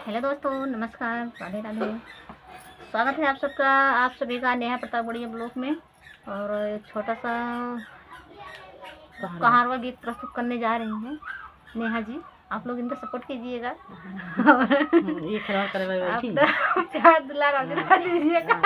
Hello दोस्तों, नमस्कार, राधे राधे। स्वागत है आप सभी का नेहा प्रतापगढ़िया ब्लॉग में। और एक छोटा सा कहारवा गीत प्रस्तुत करने जा रही हैं नेहा जी। आप लोग इनका सपोर्ट कीजिएगा और ये खिलवाड़ करे आप प्यार दुलार आशीर्वाद दीजिएगा।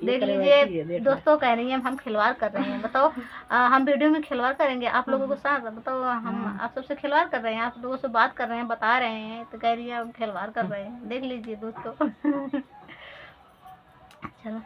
देख लीजिए दोस्तों, कह रही हैं हम खिलवाड़ कर रहे हैं। बताओ, हम वीडियो में खिलवाड़ करेंगे आप लोगों को साथ? बताओ, हम आप सबसे खिलवाड़ कर रहे हैं, आप लोगों से बात कर रहे हैं, बता रहे हैं, तो कह रही है हम खिलवाड़ कर रहे हैं। देख लीजिए दोस्तों। चलो।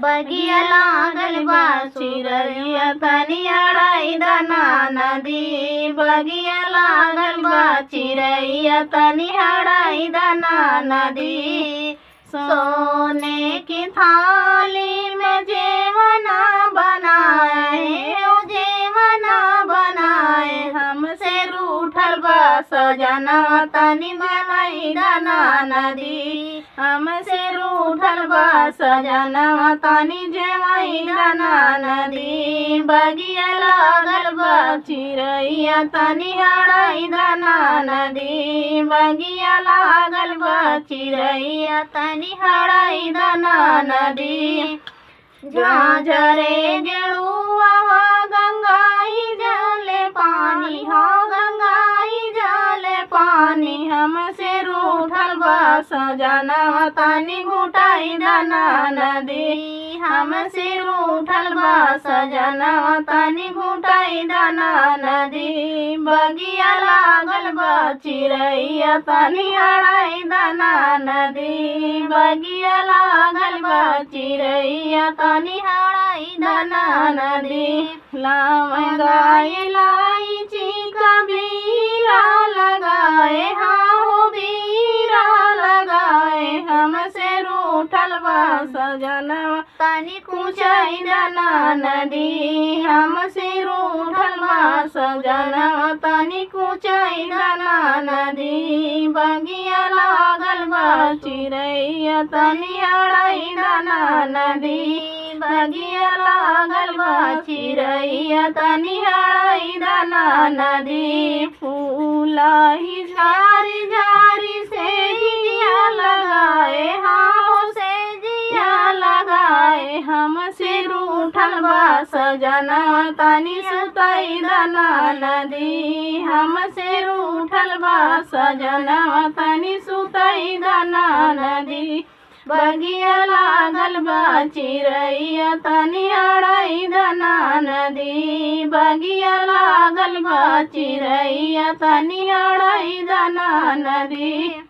बगिया लागल बा चिरैया तनी अड़ाई दाना नदी, बगिया लागल बा चिरैया तनी अड़ाई दाना नदी। सोने की थाली में जेवना बनाए, ओ जेवना बनाए, हमसे रूठल बा सजना तनी बनाई दाना नदी, हमसे रूठल बा सजना तनी जमाई दाना नदी। बगिया लागल बा चिरैया तनी अड़ाई दाना नदी, बगिया लागल बा चिरैया तनी अड़ाई दाना नदी। झांझरे गेड़ुआ गंगाई जले पानी, हो गंगाई जले पानी, हमसे रूठल बा सजना तनी घुटाई दाना नदी, हमसे रूठल बा सजना तनी घुटाई दाना नदी। बगिया लागल बा चिरैया तनी अड़ाई दाना नदी, बगिया लागल बा चिरैया तनी अड़ाई दाना नदी। लवंगाए इलायची कबीरा लगाए, हाँ बीरा लगाए, हमसे रूठल बा सजना तनी कुचाई दाना नदी, हमसे रूठल बा सजना तनी कुचाई दाना नदी। बगिया लागल बा चिरैया तनी अड़ाई दाना नदी, बगिया लागल बा चिरैया तनी अड़ाई दाना नदी। फूला ही झारी झारी से जिया लगाए, हाँ से जिया लगाए, हमसे रूठल बा सजना तनी सुताई दाना नदी, हमसे रूठल बा सजना तनी सुताई दाना नदी। बगिया लागल बा चिरैया तनी अड़ाई दाना नदी, बगिया लागल बा चिरैया तनी अड़ाई दाना नदी।